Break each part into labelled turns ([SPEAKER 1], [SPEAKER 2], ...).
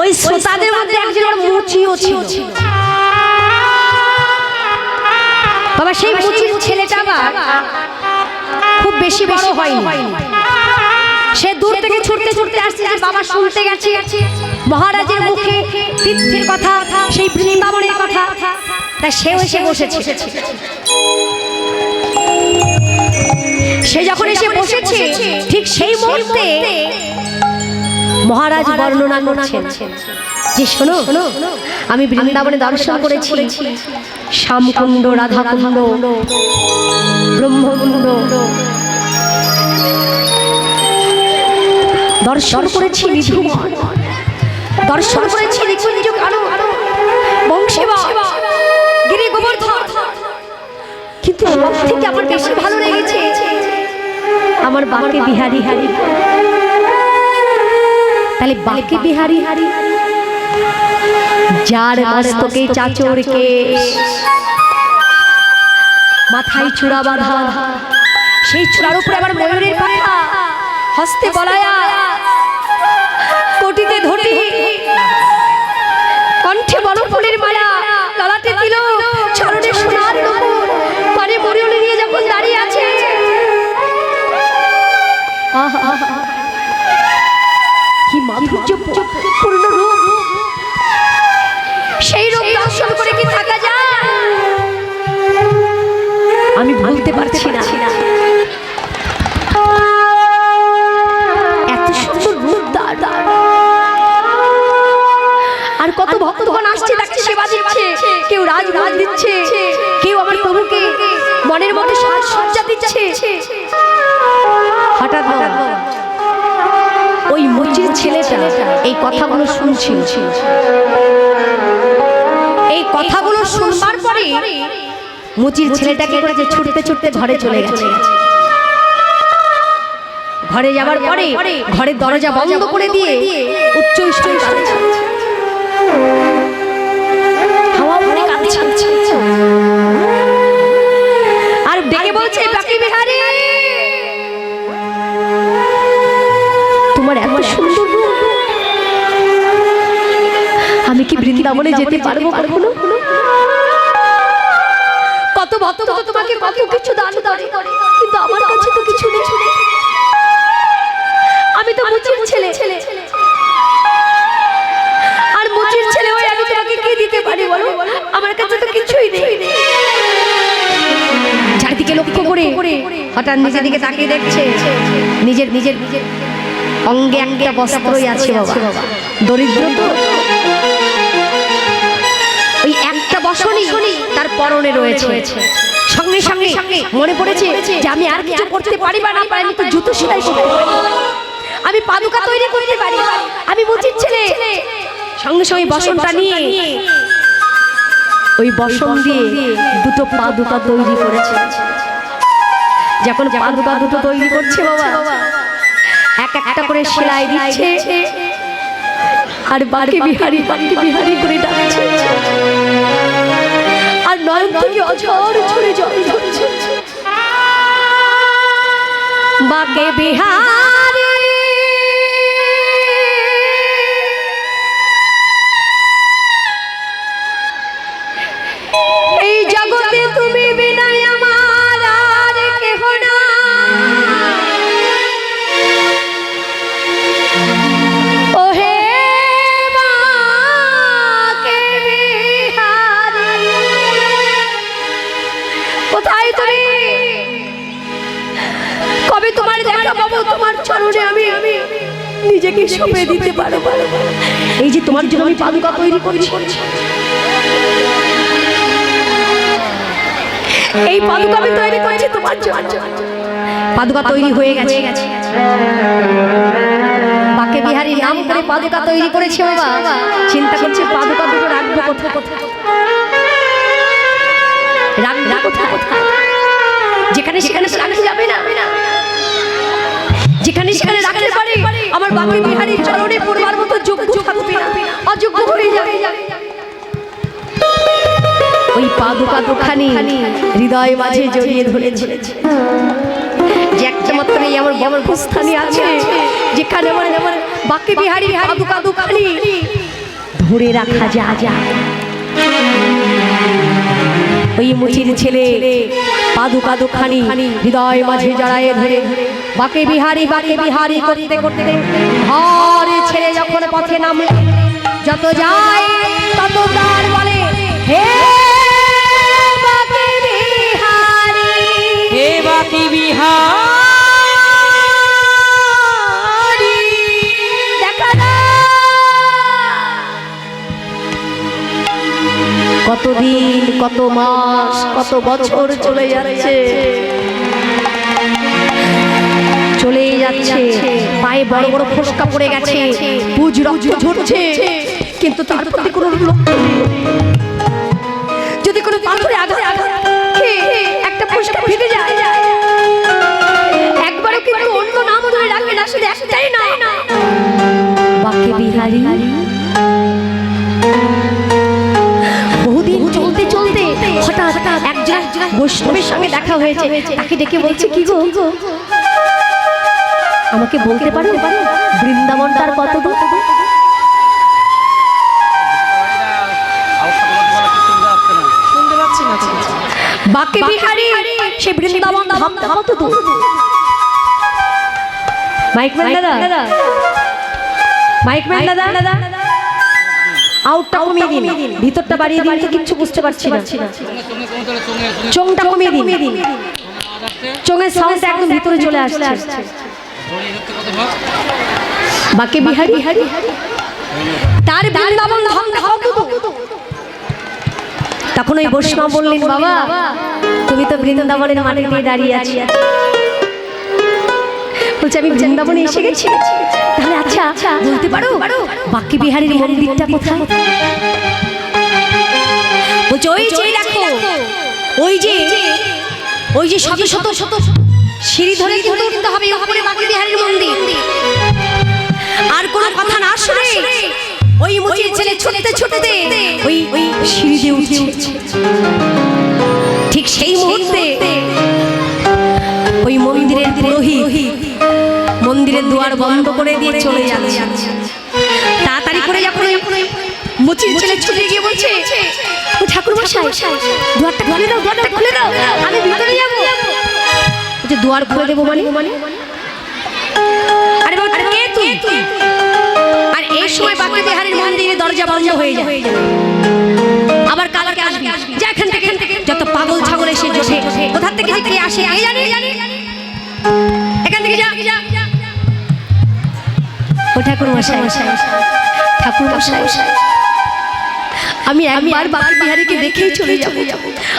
[SPEAKER 1] ওই শ্রোতাদের মধ্যে একজন মুচিও ছিল বাবা। সেই মুচির ছেলেটা খুব বেশি বড় হয়নি। সে দূর থেকে ছুটতে ছুটতে আসছে যে বাবা শুনতে গেছে মহারাজের মুখে তীর্থের কথা, সেই বৃন্দাবনের কথা, তাই সেও এসে বসেছে। সে যখন এসে বসেছে ঠিক সেই মুহূর্তে মহারাজ বর্ণনা করছেন যে শোনো, আমি বৃন্দাবনে দর্শন করেছি শ্যামকুণ্ড, রাধাকুণ্ড, ব্রহ্মকুণ্ড দর্শন করেছি, নিধুমন দর্শন করেছি, নিকুঞ্জ কানন, বংশীবা, গিরি গোবর্ধন। কিন্তু আমার থেকে আমার বেশি ভালো লেগেছে আমার বাঁকে বিহারি হারি। তাহলে বাঁকে বিহারি হারি যার মস্তকে চাচর কেশ, মাথায় চূড়া বাঁধা, সেই চূড়ার উপরে আবার ময়ূরের পাখা, হস্তে বলায়া, কোটিতে ধটি, কণ্ঠে বনফুলের মালা, ললাটে তিলক, চরণে সোনার নূপুর, পানে মরিয়লি নিয়ে যখন দাঁড়িয়ে আছে, কি মাধুর্যপূর্ণ রূপ! সেই রূপ দর্শন করে কি থাকা যায়? আমি বলতে পারছি না। এত সুন্দর রূপ, আর কত ভক্তগণ আসছে তাকে সেবা দিচ্ছে, কেউ রাজভোগ দিচ্ছে, কেউ আমার প্রভুকে মনের মধ্যে সাজসজ্জা দিচ্ছে। হঠাৎ ওই মুচির ছেলেটা এই কথাগুলো শুনছিল। এই কথাগুলো শুনবার পরে মুচির ছেলেটাকে করেছে ছুটতে ছুটতে ঘরে চলে গেছে। ঘরে যাবার পরে ঘরের দরজা বন্ধ করে দিয়ে উচ্চ স্বরে কাঁদছে, হাওয়া ভরে কাঁদছে, আর ডেকে বলছে, বাঁকে বিহারি, তোমার এত সুন্দর রূপ, আমি কি বৃন্দাবনে যেতে পারবো কখনো? কত ভক্ত তোমাকে কত কিছু দান করে, কিন্তু আমার কাছে তো কিছু নেই। আমি তো মুচির ছেলে, আর মুচির ছেলে হয়ে আমি তোমাকে কি দিতে পারি বলো? আমার কাছে তো কিছুই নেই। চারিদিকে লক্ষ্য করে হঠাৎ নিজের দিকে তাকিয়ে দেখছে নিজের অঙ্গে একটা বস্ত্রই আছে বাবা। দরিদ্র তো, ওই একটা বসনই তার পরনে রয়েছে। সঙ্গে সঙ্গে মনে পড়েছে যে আমি আর কিছু করতে পারি বা না পারি, আমি তো জুতো সেলাই করতে পারি, আমি পাদুকা তৈরি করতে পারি, আমি মুচির ছেলে। সঙ্গে সঙ্গে বসনটা নিয়ে ওই বসন দিয়ে দুটো পাদুকা তৈরি করেছে। যখন পাদুকা দুটো তৈরি করছে বাবা, এক একটা করে সেলাই দিচ্ছে, আর বাঁকে বিহারি করে ডাকছে, আর নয়ন থেকে অঝর ঝরে জল ঝরছে, বাঁকে বিহারি, এই জগতে তুমি বিনা আমার আর কেহ না, ওহে বাঁকে বিহারি, কোথায় তুমি? কবে তোমার দেখা পাবো? তোমার চরণে আমি নিজেকে সঁপে দিতে পারবো। এই যে তোমার জন্য আমি পাদুকা তৈরি করছি, এই পাদুকা আমি তৈরি করেছি তোমার জন্য। পাদুকা তৈরি হয়ে গেছে, বাঁকে বিহারীর নাম করে পাদুকা তৈরি করেছে বাবা। চিন্তা করছে পাদুকা দুটো রাখবো কোথায়, যেখানে সেখানে রাখা যাবে না, যেখানে সেখানে রাখলে পারে আমার বাঁকে বিহারীর চরণে পড়বার মতো যোগ্য থাকবে না, অযোগ্য হয়ে যাবে। ওই পাদুকা দুখানি হৃদয় মাঝে জড়িয়ে ধরেছে, যে একটা মাত্র আমার বমর স্থানে আছে, যেখানে আমার বাঁকে বিহারীর পাদুকা দুখানি ধরে রাখা যা ওই মুচির ছেলে পাদুকা দুখানি হৃদয় মাঝে জড়ায়ে ধরে বাকে বিহারি করতে করতে ঘর ছেড়ে যখন পথে নামে যত যায় তত তার বলে হে বাকে বিহারি,
[SPEAKER 2] হে বাকি বিহারি
[SPEAKER 1] দেখা দাও। কতদিন কত মাস কত বছর চলে যাচ্ছে পায়ে বড় বড় ফোসকা পড়ে গেছে, বুঝ রক্ত ঝরছে, কিন্তু তার প্রতি কোনো লক্ষ্য নেই। যদি কোনো পাথরে আঘাত খেয়ে একটা ফোসকা ফেটে যায়, একবারও কিন্তু অন্য নাম ধরে রাখবে না, শুধু একটাই না, বাকে বিহারি। বহুদিন চলতে চলতে হঠাৎ একজন বৈষ্ণবের সঙ্গে দেখা হয়েছে, তাকে ডেকে বলছে, কি গো আমাকে বলতে পারো বৃন্দাবনটার কত দূর? বাকে বিহারি সে বৃন্দাবন ধামটা কত দূর? মাইকম্যান দাদা, মাইকম্যান দাদা, আউটটা কমিয়ে দিন, ভিতরটা বাড়িয়ে দিন, তো কিচ্ছু বুঝতে পারছি না। চোংটা কমিয়ে দিন, চোঙের সাউন্ড একদম ভিতরে চলে আসছে। বাকে বিহারি তার বৃন্দাবন ধামটা কত দূর? তখন ওই বৈষ্ণব বললেন, বাবা তুমি তো বৃন্দাবনের মাটিতে দাঁড়িয়ে আছি। বলছে, আমি বৃন্দাবনে এসে গেছি। তাহলে আচ্ছা বলতে পারো বাকে বিহারীর মন্দিরটা কোথায়? বলছে, ওই যে দেখো, ওই যে শত শত শত সিঁড়ি ধরে কিন্তু উঠতে হবে উপরে বাকে বিহারীর মন্দির। আর কোনো কথা না শুনে ওই মুচির ছেলে ছুটতে ছুটতে ওই সিঁড়ি দিয়ে উঠছে। ঠিক সেই মুহূর্তে ওই মন্দিরের পুরোহিত মন্দিরের দুয়ার বন্ধ করে দিয়ে চলে যাচ্ছে। তাড়াতাড়ি করে যখন মুচির ছেলে ছুটে গিয়ে বলছে, ঠাকুর মশাই দুয়ারটা খুলে দাও, দুয়ারটা খুলে দাও, আমি ভিতরে যাবো। বলছে, দুয়ার খুলে দেবো মানে? আরে বাবা কে তুই? আর এই সময় বাকে বিহারীর মন্দিরে দরজা বন্ধ হয়ে যায়। আবার কালকে আসবি, যা এখান থেকে। যত পাগল ছাগল এসে জোটে, কোথা থেকে কে আসে কে জানে, এখান থেকে যা। ও ঠাকুর মশাই, ঠাকুর মশাই, আমি একবার বাকে বিহারীকে দেখেই চলে যাব,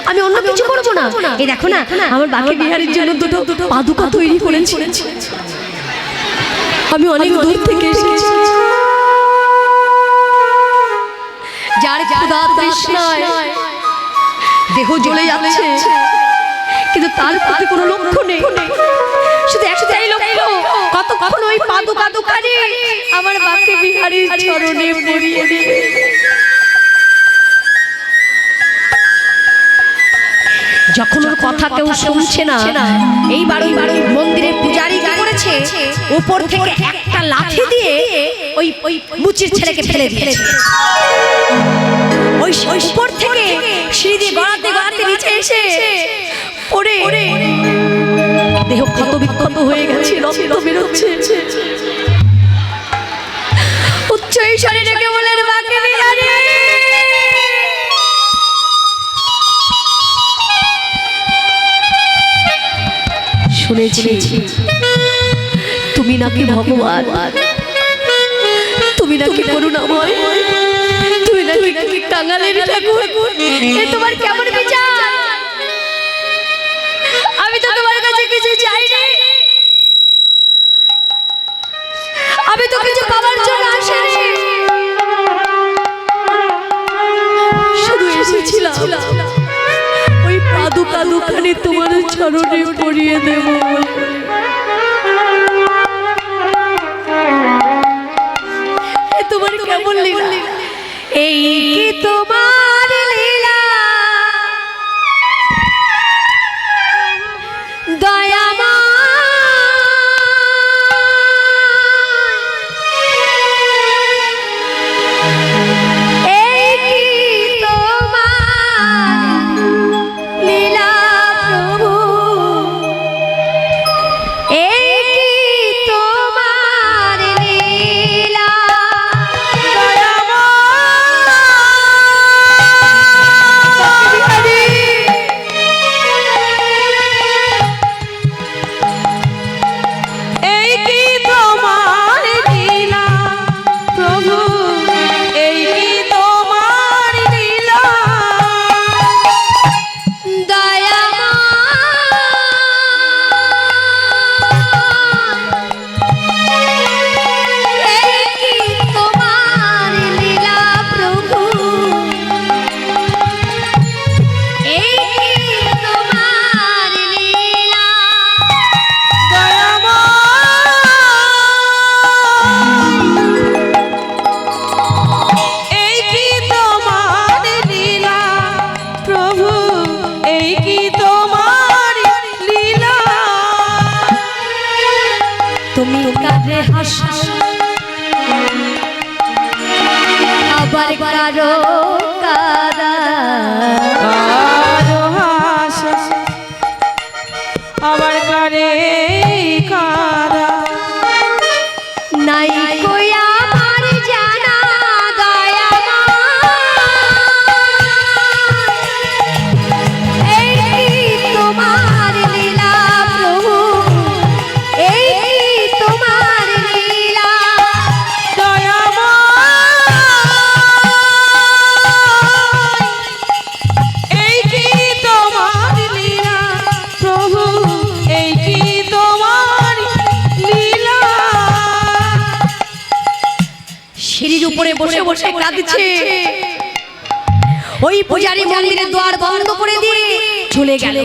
[SPEAKER 1] আমি অন্য কিছু করবো না। এই দেখো না, আমার বাকে বিহারীর জন্য দুটো পাদুকা তৈরি করেছি, আমি অনেক দূর থেকে এসেছি। যার ক্ষুধা তৃষ্ণায় দেহ জ্বলে যাচ্ছে, কিন্তু তার প্রতি কোনো লক্ষ্য নেই, শুধু একটাই লক্ষ্য, কতক্ষণ ওই পাদুকা দোকানে আমার বাকে বিহারীর চরণে পড়িয়ে দেবে। যখন ওর কথা কেউ শুনছে না, এইবার মন্দিরের পূজারি কি করেছে, উপর থেকে একটা লাঠি দিয়ে ওই মুচির ছেলেকে ফেলে দিয়েছে। ওই উপর থেকে সিঁড়ি দিয়ে গড়াতে গড়াতে নিচে এসে পড়ে দেহ ক্ষত বিক্ষত হয়ে গেছে, রক্ত বেরোচ্ছে। উচ্চ ঈশ্বরে ডেকে বলেন, বাকে বিহারী শুনেছি তুমি নাকি ভগবান, তুমি নাকি করুণাময়, তুমি নাকি কাঙালের ঠাকুর। এ তোমার কেমন বিচার? আমি তো তোমার কাছে কিছু চাই না, আমি তো কিছু পাওয়ার জন্য আসিনি, শুধু এসেছিলাম ওই পাদুকা দোকানে তোমার চরণে পড়িয়ে দেব। তোমার কেমন লীলা? এই কি তোমার লীলা দয়াময়? আবার কারো কাদা
[SPEAKER 2] কারো হাসে আবার কারে কারা
[SPEAKER 1] নাই কই আমার জানা দয়া এই তোমার লীলা প্রভু এই তোমার লীলা
[SPEAKER 2] এই কি তোমার লীলা প্রভু এই কি তোমার লীলা
[SPEAKER 1] সিঁড়ির উপরে বসে বসে কাঁদছে ওই পূজারী মন্দিরের দ্বার বন্ধ করে দিয়ে চলে গেল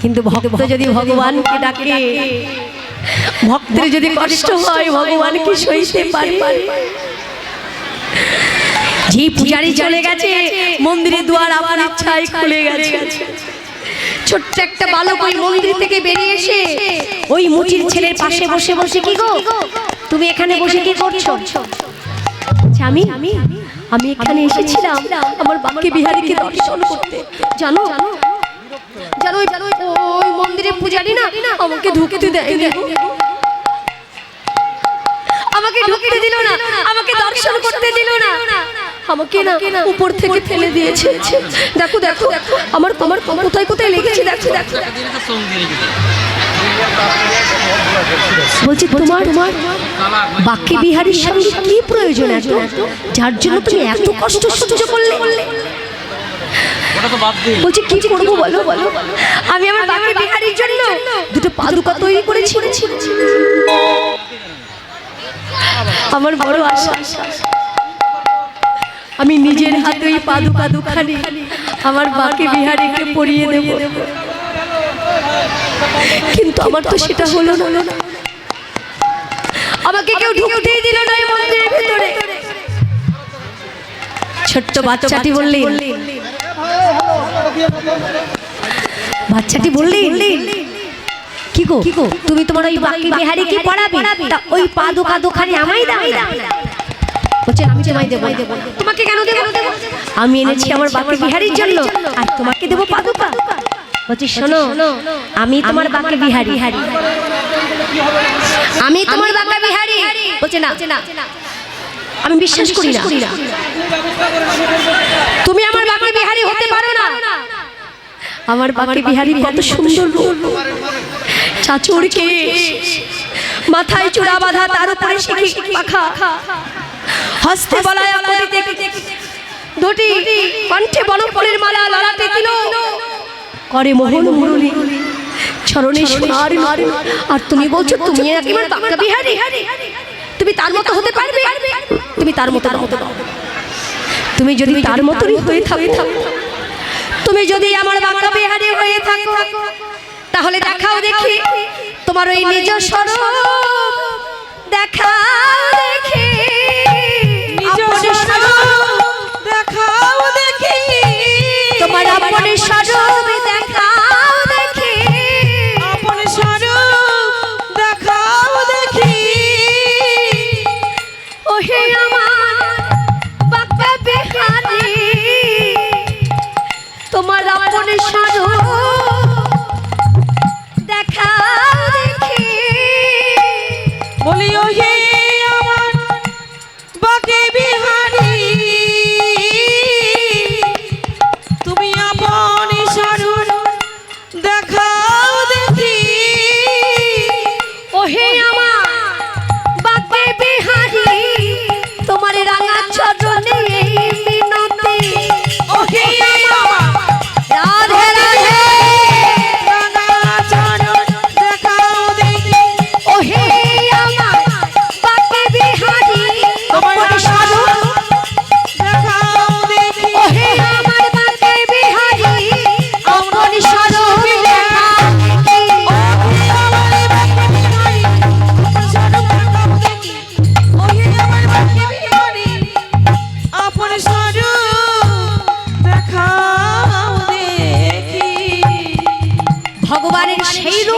[SPEAKER 1] কিন্তু ভক্ত যদি ভগবানকে ডাকে ভক্তের যদি কষ্ট হয় ভগবান কি সইতে পারে যে পূজারী চলে গেছে মন্দিরের দ্বার আমার ইচ্ছায় খুলে গেছে ছোট্ট একটা বালক ওই মন্দির থেকে বেরিয়ে এসে ওই মুচির ছেলের পাশে বসে বসে কি গো তুমি এখানে বসে কি করছো আমি আমি এখানে এসেছিলাম আমার বাবাকে বিহারীকে দর্শন করতে জানো জানো ওই মন্দিরে পূজারি না আমাকে ঢুকতে দেয়নি আমাকে ঢুকতে দিল না আমাকে দর্শন করতে দিল না আমাকে না উপর থেকে ফেলে দিয়েছে দেখো দেখো আমার কোথায় কোথায় লেগেছে দেখো দেখো বলছি তোমার বাকি বিহারীর সঙ্গে কি প্রয়োজন এত যার জন্য তুমি এত কষ্ট সহ্য করলে বলছি কি করবো বলো বলো আমি আমার বাকি বিহারীর জন্য দুটো পাদুকা তৈরি করেছি আমার বড় আশা আমি নিজের হাতে ওই পাদুকা দুখানি আমার বাকি বিহারীকে পরিয়ে দেব কিন্তু আমার তো সেটা হলো না আমাকে কেউ ঢুকতেই দিল না এই মন্দিরের ভিতরে ছোট্ট বাচ্চাটি বললেন কি গো তুমি তোমার ওই বাকি বিহারীকে পড়াবে তা ওই পাদুকা দুখানি আমায় দাও বলছে আমি তোমায় দেব তোমাকে কেন দেব আমি এনেছি আমার বাকি বিহারীর জন্য আর তোমাকে দেব পাদুকা বলছি শোনো আমি তোমার বাকি বিহারী আমি তোমার বাকি বিহারী বলছে না আমি বিশ্বাস করি না তুমি আমার বাকি বিহারী হতে পারো না আমার বাকি বিহারী কত সুন্দর রূপ চাচুর কেশ মাথায় চূড়া বাঁধা তার উপরে শিখি পাখা হস্তে বলায়া করিতে দুটি কণ্ঠে বনফুলের মালা ললাটে দিল করে মোহন মুরলী চরণে সোনার মারি আর তুমি বলছো তুমি একেবারে বাঁকা বিহারী তুমি তার মতো হতে পারবে তুমি তার মতো তুমি যদি তার মতোই হয়ে থাকো তুমি যদি আমার বাঁকা বিহারী হয়ে থাকো তাহলে দেখাও দেখি তোমার ওই নিজ স্বরূপ দেখাও দেখি
[SPEAKER 2] নিজ স্বরূপ দেখাও দেখি
[SPEAKER 1] তোমার আপন স্বরূপ দেখাও দেখি
[SPEAKER 2] আপন স্বরূপ দেখাও দেখি
[SPEAKER 1] ওহে আমার বাঁকা বিহারী তোমার আপন স্বরূপ দেখাও দেখি
[SPEAKER 2] বলি ওহে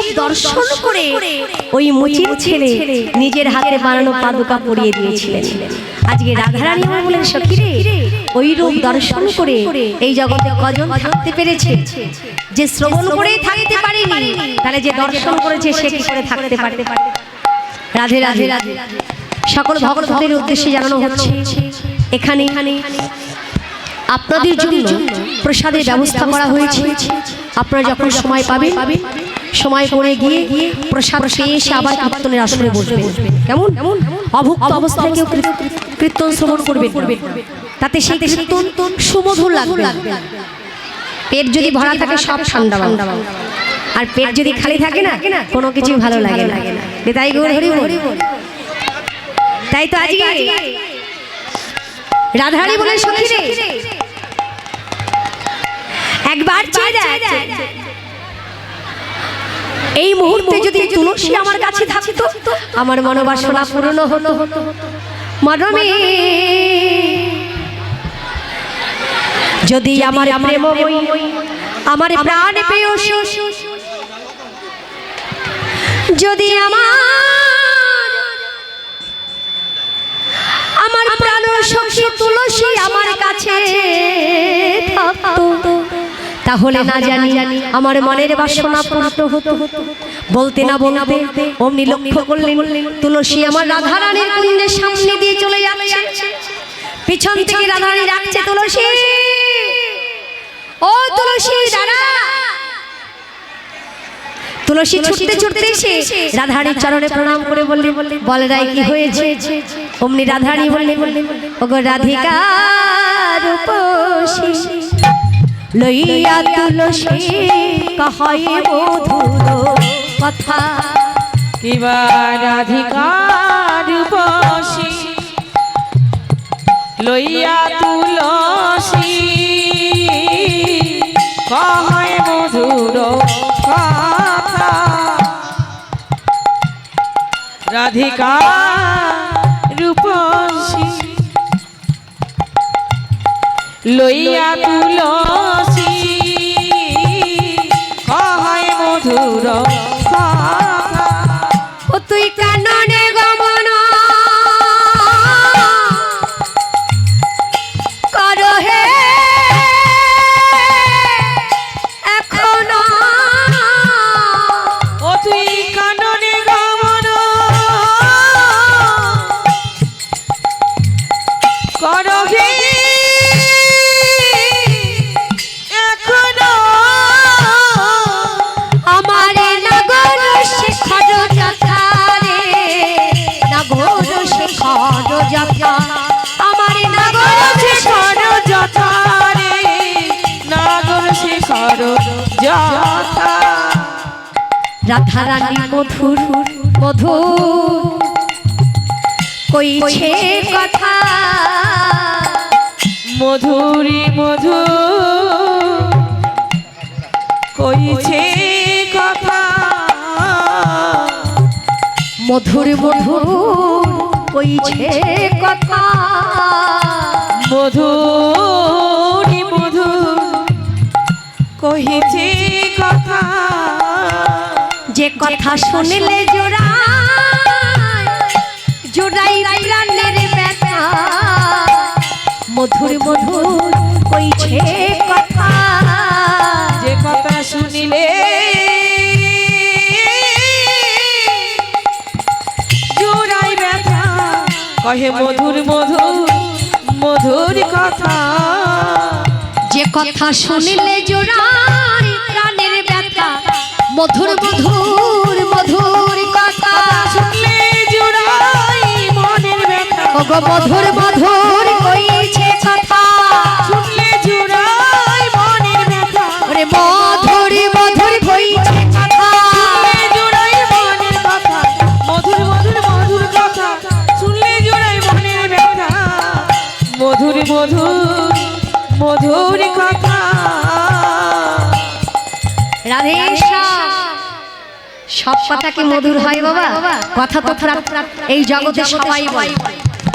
[SPEAKER 1] রূপ দর্শন করে ওই মুচির ছেলে নিজের হাতে বানানো পাদুকা পরিয়ে দিয়েছিলেন। আজকে রাধারানী আমার বলেন সখী রে, ওই রূপ দর্শন করে এই জগতে কজন থাকতে পেরেছে? যে শ্রবণ করেই থাকতে পারেনি, তাহলে যে দর্শন করেছে সে কি করে থাকতে পারে? রাধে রাধে রাধে। সকল ভক্তদের উদ্দেশ্যে জানানো হচ্ছে এখানে আপনাদের জন্য প্রসাদের ব্যবস্থা করা হয়েছে। আপনারা যখন সময় পাবেন, সময় করে গিয়ে প্রসাদ পেয়ে এসে আবার কীর্তনের আসরে বসবেন। কেমন? অভুক্ত অবস্থায় কেউ কীর্তন শ্রবণ করবে, তাতে সেই কীর্তন সুমধুর লাগবে। পেট যদি ভরা থাকে সব ঠান্ডা, আর পেট যদি খালি থাকে না, কোনো কিছু ভালো লাগে না। তাই গৌর হরি বল। তাই তো আজকে রাধারানী বলেন সখী রে, একবার চেয়ে দেখ, এই মুহূর্তে যদি তুলসী আমার কাছে থাকতো, আমার মনোবাসনা পূর্ণ হতো। মরমে যদি আমার প্রেমময়ী, আমার প্রাণ প্রেয়সী, যদি আমার প্রাণ সখী তুলসী আমার কাছে থাকতো, তাহলে না জানি আমার মনের বাসনা পূর্ণ হতো। বলতে না বলতে অমনি লক্ষ্য করলেন তুলসী আমার রাধারানীর কুঞ্জের সামনে দিয়ে চলে যাচ্ছে। পিছন থেকে রাধারানী ডাকছে, তুলসী, ও তুলসী দাঁড়া। তুলসী ছুটতে ছুটতে এসে রাধারানীর চরণে প্রণাম করে বললেন, বল রাই কি হয়েছে? অমনি রাধারানী বললেন, ওগো রাধিকা রূপসী, লইয়া তুলসী কহাই মধুর কথা।
[SPEAKER 2] কিবা রাধিকা রূপসী, লইয়া তুলসী কহায় মধুর কথা। রাধিকা রূপসী, লইয়া তুলসী কহায় মধুর কথা।
[SPEAKER 1] ও তুই কাননে গমন কর হে এখন,
[SPEAKER 2] ও তুই কাননে গমন কর হে এখনো।
[SPEAKER 1] আমার নগর শিখর যাত্রা রে, নগর শিখর যাত্রা, আমার নগর
[SPEAKER 2] শিখর যথা রে, নাগর শিখর যথা।
[SPEAKER 1] রাধারানী মধুর মধুর কইছে কথা,
[SPEAKER 2] মধুরী মধু কইছে কথা।
[SPEAKER 1] মধুর মধুর কইছে কথা,
[SPEAKER 2] মধুরী মধু কইছে কথা।
[SPEAKER 1] যে কথা শুনলে জোড়াই প্রাণের ব্যথা, মধুর মধুর কইছে কথা।
[SPEAKER 2] যে কথা শুনিলে জোড়াই ব্যথা, কহে মধুর মধুর মধুর কথা।
[SPEAKER 1] যে কথা শুনলে জোড়াই প্রাণের ব্যথা, মধুর মধুর মধুর কথা।
[SPEAKER 2] শুনলে জোড়াই মনের ব্যথা,
[SPEAKER 1] ওগো মধুর মধুর কইছে কথা।
[SPEAKER 2] শুনলে জোড়াই মনের ব্যথা,
[SPEAKER 1] ওরে মধুর মধুর কইছে কথা।
[SPEAKER 2] শুনলে জোড়াই মনের কথা, মধুর মধুর মধুর কথা। শুনলে জোড়াই মনের ব্যথা, মধুর মধুর মধুর কথা।
[SPEAKER 1] রাধে সব কথা কি মধুর হয় বাবা? কথা তো এই জগতে সবাই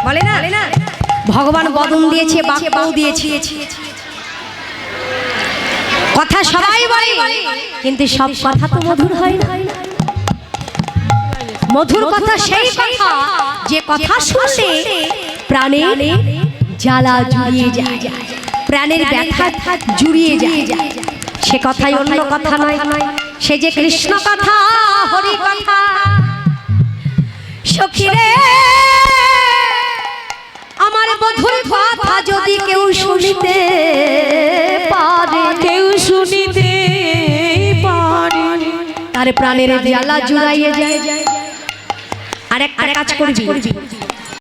[SPEAKER 1] বলে না, ভগবান বদন দিয়েছে, বাপ্পাও দিয়েছে, কথা সবাই বলে, কিন্তু সব কথা তো মধুর হয় না। মধুর কথা সেই কথা যে কথা শুনলে প্রাণের জ্বালা জুড়িয়ে যায়, প্রাণের ব্যথা জুড়িয়ে যায়। সে কথাই অন্য কথা নয়, সে যে কৃষ্ণ কথা, হরি কথা। সখীরে আমার মধুর কথা যদি কেউ শুনিতে পারে,
[SPEAKER 2] কেউ শুনিতে পারে,
[SPEAKER 1] তার প্রাণের জ্বালা জুড়াইয়ে যায়। আর একটা কাজ করবি,